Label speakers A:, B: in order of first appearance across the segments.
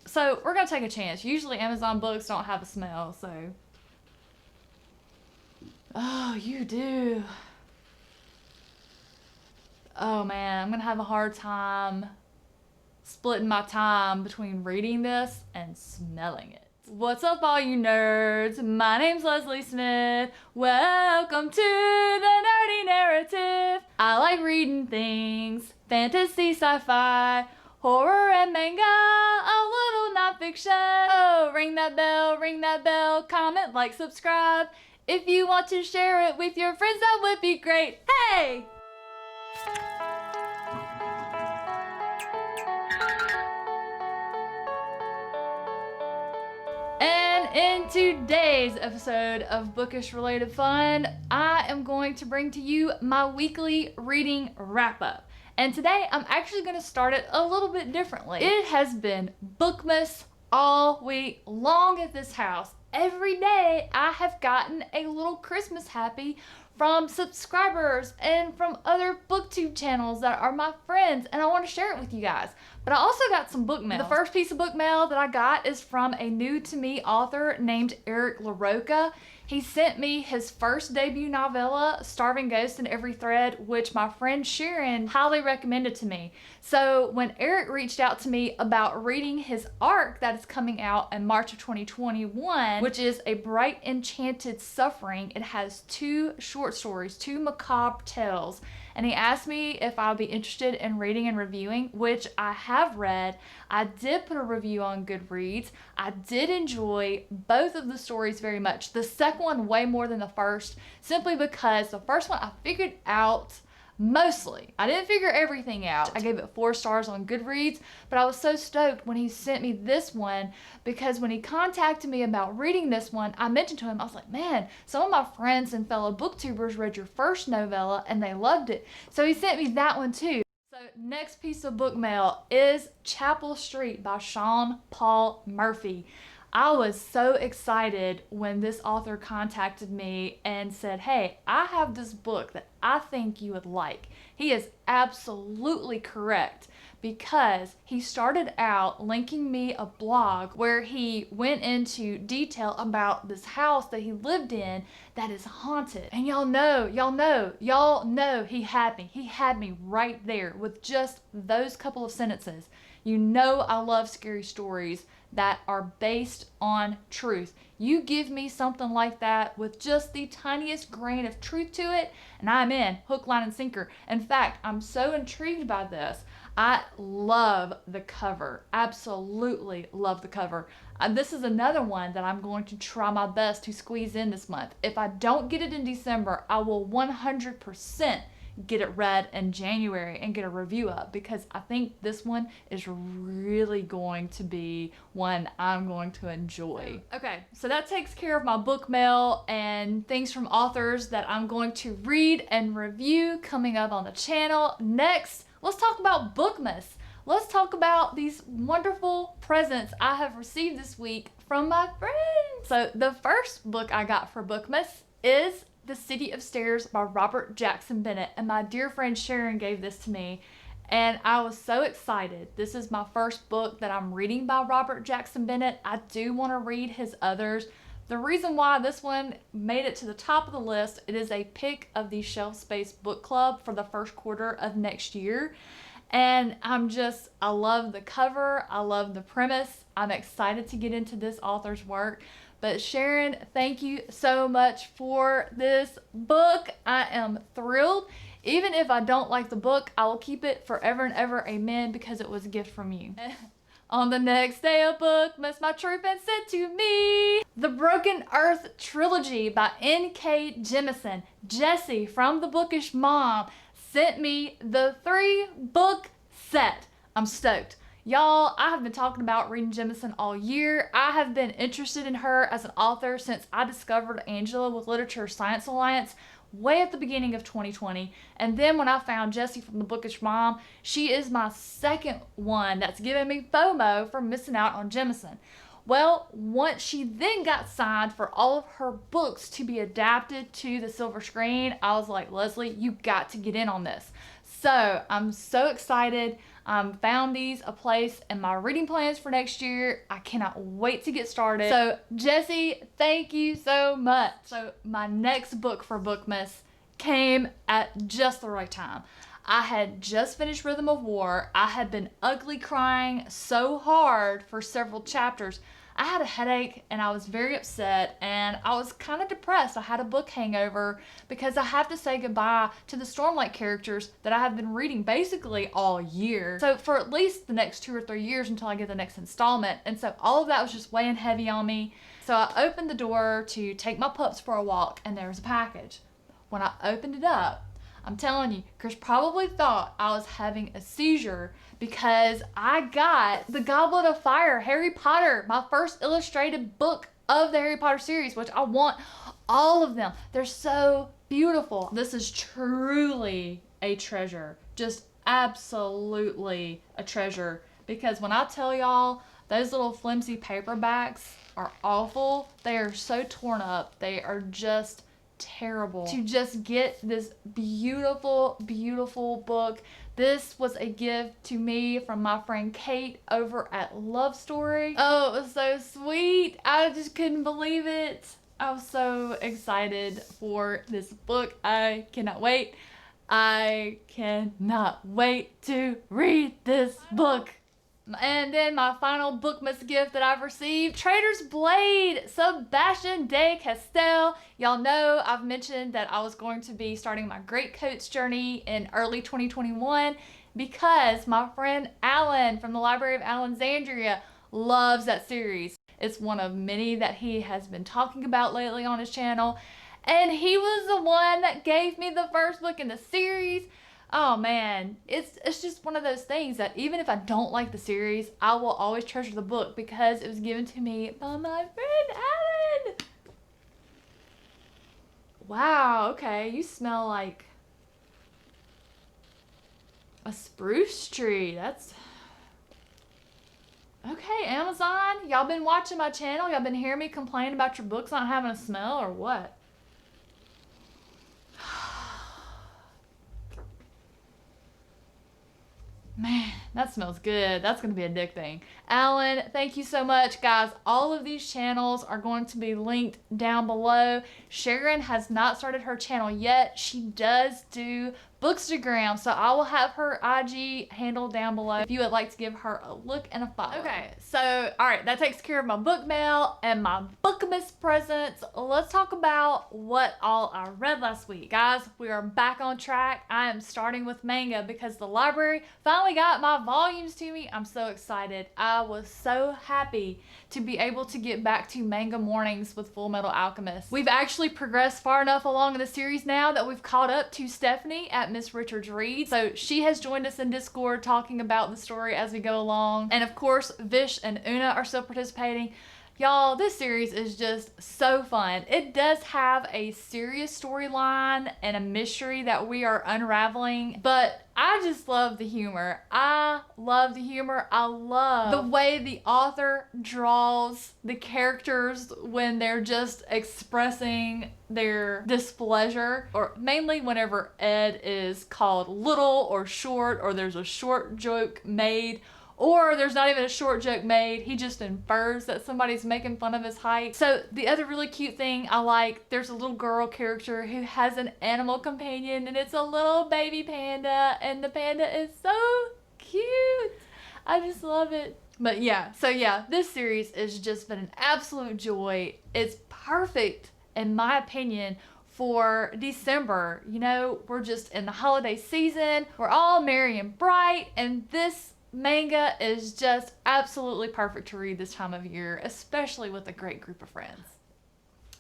A: So we're gonna take a chance. Usually Amazon books don't have a smell, so. Oh, you do. Oh man, I'm gonna have a hard time splitting my time between reading this and smelling it. What's up, all you nerds? My name's Leslie Smith. Welcome to the Nerdy Narrative. I like reading things, fantasy, sci-fi, horror, and manga, a little nonfiction. Oh, ring that bell, comment, like, subscribe. If you want to share it with your friends, that would be great. Hey! And in today's episode of Bookish Related Fun, I am going to bring to you my weekly reading wrap-up. And today I'm actually going to start it a little bit differently. It has been Bookmas all week long at this house. Every day I have gotten a little Christmas happy from subscribers and from other BookTube channels that are my friends, and I want to share it with you guys. But I also got some book mail. The first piece of book mail that I got is from a new to me author named LaRocca. He sent me his first debut novella, Starving Ghost in Every Thread, which my friend Sharon highly recommended to me. So when Eric reached out to me about reading his arc that is coming out in March of 2021, which is A Bright Enchanted Suffering, it has 2 short stories, 2 macabre tales. And he asked me if I'll be interested in reading and reviewing, which I have read. I did put a review on Goodreads. I did enjoy both of the stories very much. The second one way more than the first, simply because the first one I figured out mostly. I didn't figure everything out. I gave it 4 stars on Goodreads, but I was so stoked when he sent me this one, because when he contacted me about reading this one, I mentioned to him, I was like, man, some of my friends and fellow booktubers read your first novella and they loved it. So he sent me that one too. So next piece of book mail is Chapel Street by Sean Paul Murphy. I was so excited when this author contacted me and said, hey, I have this book that I think you would like. He is absolutely correct, because he started out linking me a blog where he went into detail about this house that he lived in that is haunted. And y'all know, he had me. He had me right there with just those couple of sentences. You know I love scary stories that are based on truth. You give me something like that with just the tiniest grain of truth to it, and I'm in, hook, line, and sinker. In fact, I'm so intrigued by this. I love the cover. Absolutely love the cover. This is another one that I'm going to try my best to squeeze in this month. If I don't get it in December, I will 100% get it read in January and get a review up, because I think this one is really going to be one I'm going to enjoy. Okay, so that takes care of my book mail and things from authors that I'm going to read and review coming up on the channel. Next, let's talk about Bookmas. Let's talk about these wonderful presents I have received this week from my friends. So the first book I got for Bookmas is The City of Stairs by Robert Jackson Bennett, and my dear friend Sharon gave this to me, and I was so excited. This is my first book that I'm reading by Robert Jackson Bennett. I do want to read his others. The reason why this one made it to the top of the list, it is a pick of the Shelf Space Book Club for the first quarter of next year. And I love the cover, I love the premise. I'm excited to get into this author's work. But Sharon, thank you so much for this book. I am thrilled. Even if I don't like the book, I will keep it forever and ever, amen, because it was a gift from you. On the next day of Bookmas, my trooping sent to me The Broken Earth Trilogy by N.K. Jemisin. Jessie from The Bookish Mom sent me the 3-book set. I'm stoked. Y'all, I have been talking about reading Jemisin all year. I have been interested in her as an author since I discovered Angela with Literature Science Alliance way at the beginning of 2020. And then when I found Jessie from The Bookish Mom, she is my second one that's giving me FOMO for missing out on Jemisin. Well, once she then got signed for all of her books to be adapted to the silver screen, I was like, Leslie, you got to get in on this. So I'm so excited. Found these a place in my reading plans for next year. I cannot wait to get started. So Jesse, thank you so much. So my next book for Bookmas came at just the right time. I had just finished Rhythm of War. I had been ugly crying so hard for several chapters. I had a headache and I was very upset and I was kind of depressed. I had a book hangover because I have to say goodbye to the Stormlight characters that I have been reading basically all year. So for at least the next 2 or 3 years until I get the next installment. And so all of that was just weighing heavy on me. So I opened the door to take my pups for a walk and there was a package. When I opened it up, I'm telling you, Chris probably thought I was having a seizure because I got the Goblet of Fire, Harry Potter, my first illustrated book of the Harry Potter series, which I want all of them. They're so beautiful. This is truly a treasure, just absolutely a treasure, because when I tell y'all, those little flimsy paperbacks are awful. They are so torn up. They are just terrible. To just get this beautiful, beautiful book. This was a gift to me from my friend Kate over at Love Story. Oh, it was so sweet. I just couldn't believe it. I was so excited for this book. I cannot wait. I cannot wait to read this book. And then my final Bookmas gift that I've received, Trader's Blade, Sebastien de Castell. Y'all know I've mentioned that I was going to be starting my Greatcoats journey in early 2021 because my friend Alan from the Library of Alexandria loves that series. It's one of many that he has been talking about lately on his channel. And he was the one that gave me the first book in the series. Oh man, it's just one of those things that even if I don't like the series, I will always treasure the book because it was given to me by my friend Alan. Wow, okay, you smell like a spruce tree. That's okay. Amazon, y'all been watching my channel? Y'all been hearing me complain about your books not having a smell or what? Man, that smells good. That's going to be addicting. Alan, thank you so much. Guys, all of these channels are going to be linked down below. Sharon has not started her channel yet. She does do Bookstagram, so I will have her IG handle down below if you would like to give her a look and a follow. Okay, so all right, that takes care of my book mail and my Bookmas presents. Let's talk about what all I read last week. Guys, we are back on track. I am starting with manga because the library finally got my volumes to me. I'm so excited. I was so happy to be able to get back to manga mornings with Fullmetal Alchemist. We've actually progressed far enough along in the series now that we've caught up to Stephanie at Miss Richards Reads. So she has joined us in Discord talking about the story as we go along. And of course, Vish and Una are still participating. Y'all, this series is just so fun. It does have a serious storyline and a mystery that we are unraveling, but I just love the humor. I love the humor. I love the way the author draws the characters when they're just expressing their displeasure, or mainly whenever Ed is called little or short, or there's a short joke made, or there's not even a short joke made. He just infers that somebody's making fun of his height. So the other really cute thing I like, there's a little girl character who has an animal companion, and it's a little baby panda, and the panda is so cute. I just love it. But yeah, so yeah, this series has just been an absolute joy. It's perfect, in my opinion, for December. You know, we're just in the holiday season. We're all merry and bright, and this manga is just absolutely perfect to read this time of year, especially with a great group of friends.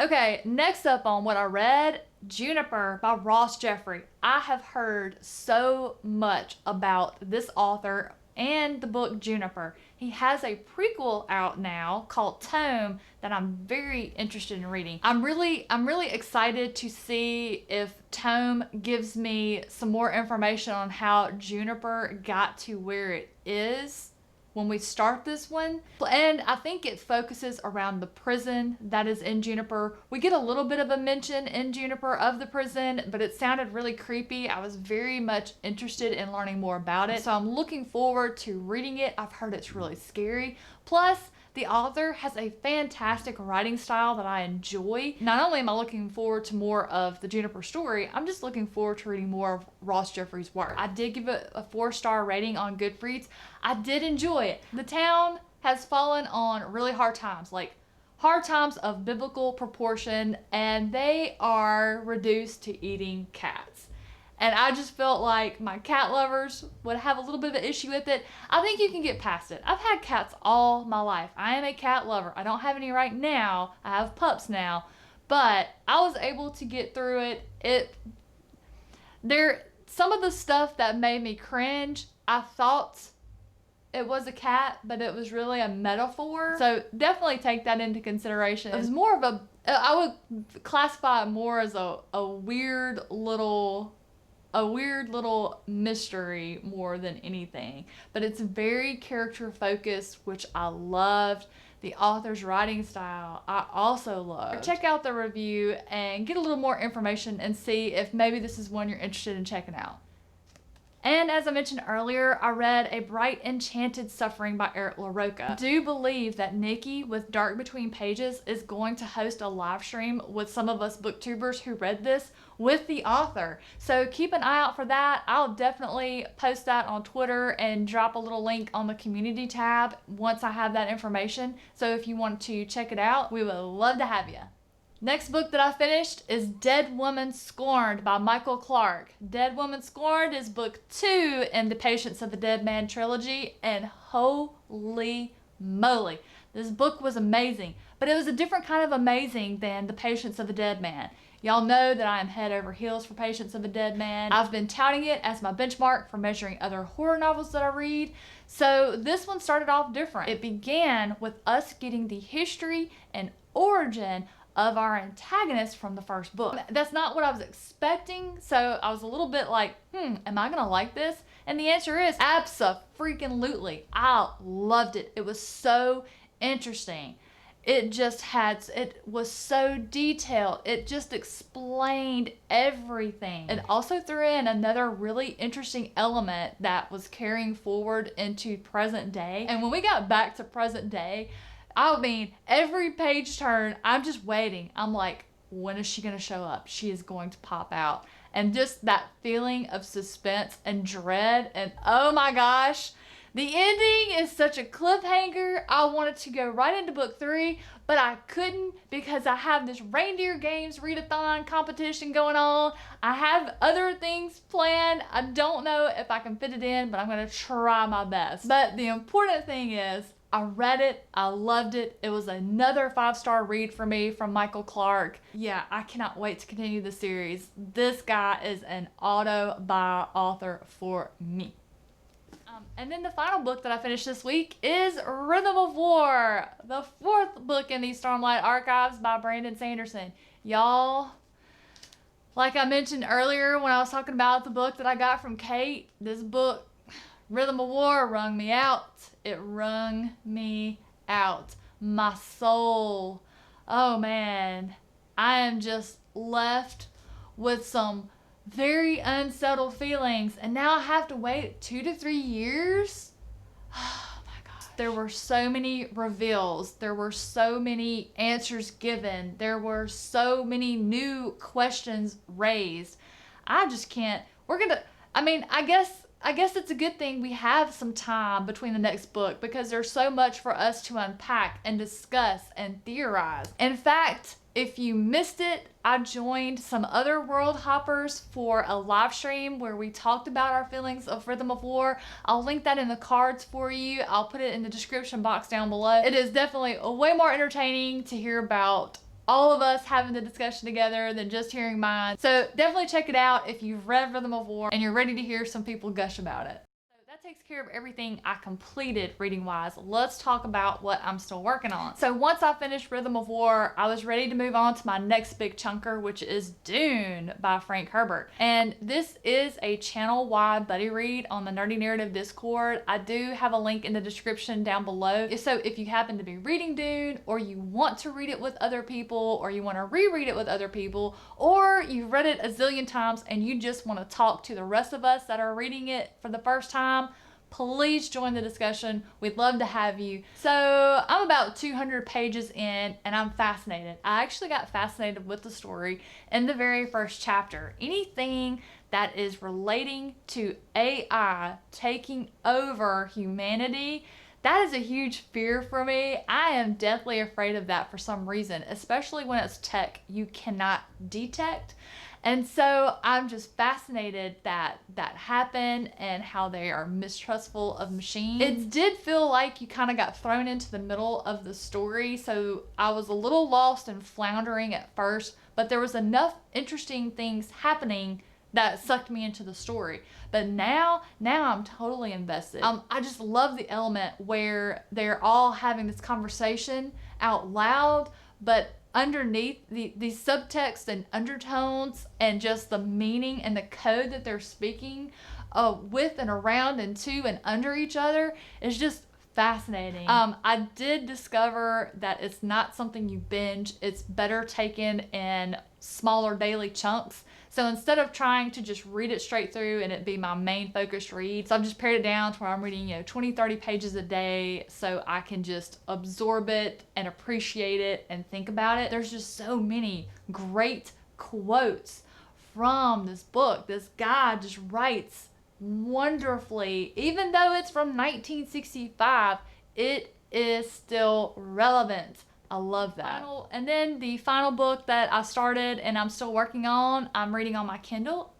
A: Okay, next up on what I read, Juniper by Ross Jeffery. I have heard so much about this author and the book Juniper. He has a prequel out now called Tome that I'm very interested in reading. I'm really excited to see if Tome gives me some more information on how Juniper got to where it is when we start this one. And I think it focuses around the prison that is in Juniper. We get a little bit of a mention in Juniper of the prison, but it sounded really creepy. I was very much interested in learning more about it. So I'm looking forward to reading it. I've heard it's really scary. Plus, the author has a fantastic writing style that I enjoy. Not only am I looking forward to more of the Juniper story, I'm just looking forward to reading more of Ross Jeffrey's work. I did give it a 4-star rating on Goodreads. I did enjoy it. The town has fallen on really hard times, like hard times of biblical proportion, and they are reduced to eating cats. And I just felt like my cat lovers would have a little bit of an issue with it. I think you can get past it. I've had cats all my life. I am a cat lover. I don't have any right now. I have pups now. But I was able to get through it. Some of the stuff that made me cringe, I thought it was a cat, but it was really a metaphor. So definitely take that into consideration. It was more of I would classify it more as a weird little mystery more than anything, but it's very character focused, which I loved. The author's writing style I also loved. Check out the review and get a little more information and see if maybe this is one you're interested in checking out. And as I mentioned earlier, I read A Bright Enchanted Suffering by LaRocca. I do believe that Nikki with Dark Between Pages is going to host a live stream with some of us booktubers who read this with the author. So keep an eye out for that. I'll definitely post that on Twitter and drop a little link on the community tab once I have that information. So if you want to check it out, we would love to have you. Next book that I finished is Dead Woman Scorned by Michael Clark. Dead Woman Scorned is book 2 in the Patience of a Dead Man trilogy, and holy moly, this book was amazing. But it was a different kind of amazing than the Patience of a Dead Man. Y'all know that I am head over heels for Patience of a Dead Man. I've been touting it as my benchmark for measuring other horror novels that I read. So this one started off different. It began with us getting the history and origin of our antagonist from the first book. That's not what I was expecting, so I was a little bit like, am I gonna like this? And the answer is abso-freaking-lutely. I loved it. It was so interesting. It was so detailed. It just explained everything. It also threw in another really interesting element that was carrying forward into present day. And when we got back to present day, I mean, every page turn, I'm just waiting. I'm like, when is she gonna show up? She is going to pop out. And just that feeling of suspense and dread, and oh my gosh, the ending is such a cliffhanger. I wanted to go right into book 3, but I couldn't because I have this Reindeer Games readathon competition going on. I have other things planned. I don't know if I can fit it in, but I'm gonna try my best. But the important thing is, I read it, I loved it. It was another 5-star read for me from Michael Clark. Yeah, I cannot wait to continue the series. This guy is an auto-buy author for me. And then the final book that I finished this week is Rhythm of War, the 4th book in the Stormlight Archives by Brandon Sanderson. Y'all, like I mentioned earlier when I was talking about the book that I got from Kate, this book, Rhythm of War, wrung me out. It wrung me out. My soul. Oh man. I am just left with some very unsettled feelings. And now I have to wait 2 to 3 years? Oh my God. There were so many reveals. There were so many answers given. There were so many new questions raised. I just can't. I guess it's a good thing we have some time between the next book because there's so much for us to unpack and discuss and theorize. In fact, if you missed it, I joined some other world hoppers for a live stream where we talked about our feelings of Rhythm of War. I'll link that in the cards for you. I'll put it in the description box down below. It is definitely way more entertaining to hear about all of us having the discussion together than just hearing mine. So definitely check it out if you've read Rhythm of War and you're ready to hear some people gush about it. So that's takes care of everything I completed reading-wise. Let's talk about what I'm still working on. So once I finished Rhythm of War, I was ready to move on to my next big chunker, which is Dune by Frank Herbert. And this is a channel-wide buddy read on the Nerdy Narrative Discord. I do have a link in the description down below. So if you happen to be reading Dune, or you want to read it with other people, or you want to reread it with other people, or you've read it a zillion times and you just want to talk to the rest of us that are reading it for the first time, please join the discussion. We'd love to have you. So I'm about 200 pages in and I'm fascinated. I actually got fascinated with the story in the very first chapter. Anything that is relating to AI taking over humanity, that is a huge fear for me. I am deathly afraid of that for some reason, especially when it's tech you cannot detect. And so I'm just fascinated that that happened and how they are mistrustful of machines. It did feel like you kind of got thrown into the middle of the story, so I was a little lost and floundering at first, but there was enough interesting things happening that sucked me into the story. But now I'm totally invested. I just love the element where they're all having this conversation out loud, but underneath the subtext and undertones and just the meaning and the code that they're speaking with and around and to and under each other is just fascinating. I did discover that it's not something you binge. It's better taken in smaller daily chunks. So instead of trying to just read it straight through and it be my main focused read, so I've just pared it down to where I'm reading, 20, 30 pages a day so I can just absorb it and appreciate it and think about it. There's just so many great quotes from this book. This guy just writes wonderfully. Even though it's from 1965, it is still relevant. I love that. And then the final book that I started and I'm still working on, I'm reading on my Kindle.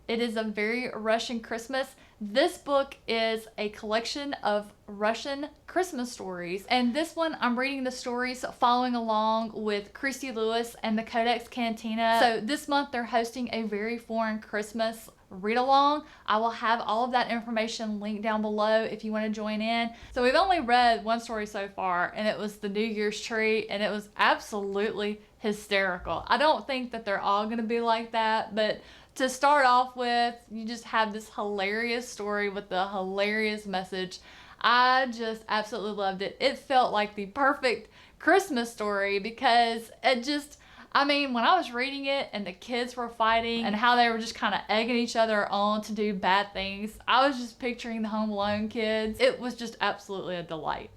A: It is A Very Russian Christmas. This book is a collection of Russian Christmas stories. And this one, I'm reading the stories following along with Christy Lewis and the Codex Cantina. So this month they're hosting a Very Foreign Christmas read along. I will have all of that information linked down below if you want to join in. So we've only read one story so far, and it was the New Year's tree, and it was absolutely hysterical. I don't think that they're all going to be like that, but to start off with, you just have this hilarious story with the hilarious message. I just absolutely loved it. It felt like the perfect Christmas story because it just, when I was reading it and the kids were fighting and how they were just kind of egging each other on to do bad things, I was just picturing the Home Alone kids. It was just absolutely a delight.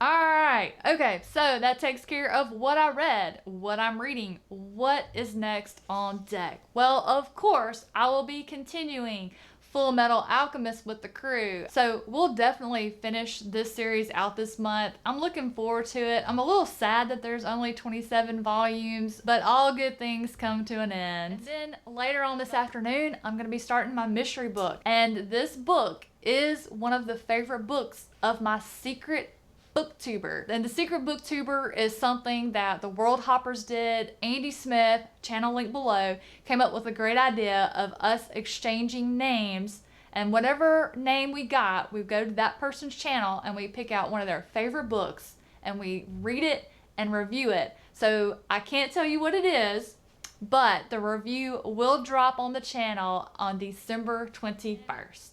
A: Alright, okay, so that takes care of what I read, what I'm reading, what is next on deck. Well, of course, I will be continuing Fullmetal Alchemist with the crew. So we'll definitely finish this series out this month. I'm looking forward to it. I'm a little sad that there's only 27 volumes, but all good things come to an end. And then later on this afternoon, I'm going to be starting my mystery book. And this book is one of the favorite books of my secret booktuber. And the secret booktuber is something that the World Hoppers did. Andy Smith, channel link below, came up with a great idea of us exchanging names, and whatever name we got, we go to that person's channel and we pick out one of their favorite books and we read it and review it. So I can't tell you what it is, but the review will drop on the channel on December 21st.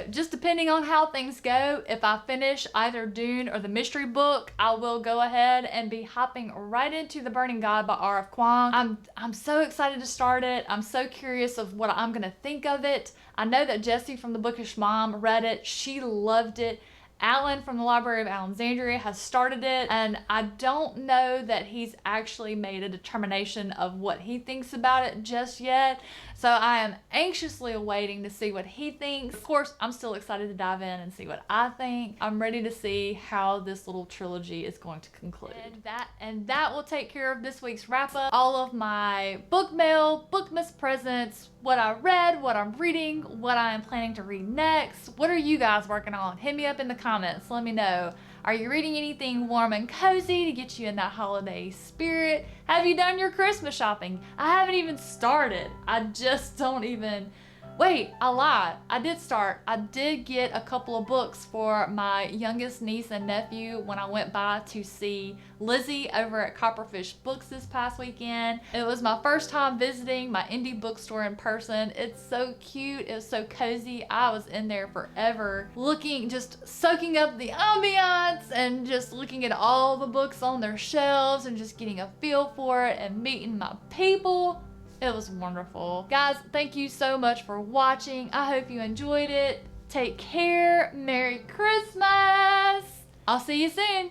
A: Just depending on how things go, if I finish either Dune or the mystery book, I will go ahead and be hopping right into The Burning God by R.F. Kuang. I'm so excited to start it. I'm so curious of what I'm going to think of it. I know that Jessie from The Bookish Mom read it. She loved it. Alan from the Library of Alexandria has started it, and I don't know that he's actually made a determination of what he thinks about it just yet. So I am anxiously awaiting to see what he thinks. Of course, I'm still excited to dive in and see what I think. I'm ready to see how this little trilogy is going to conclude. And that will take care of this week's wrap up. All of my book mail, Bookmas presents, what I read, what I'm reading, what I am planning to read next. What are you guys working on? Hit me up in the comments. Let me know. Are you reading anything warm and cozy to get you in that holiday spirit? Have you done your Christmas shopping? I haven't even started. I just don't even Wait, I lied. I did get a couple of books for my youngest niece and nephew when I went by to see Lizzie over at Copperfish Books this past weekend. It was my first time visiting my indie bookstore in person. It's so cute. It was so cozy. I was in there forever looking, just soaking up the ambiance and just looking at all the books on their shelves and just getting a feel for it and meeting my people. It was wonderful. Guys, thank you so much for watching. I hope you enjoyed it. Take care. Merry Christmas. I'll see you soon.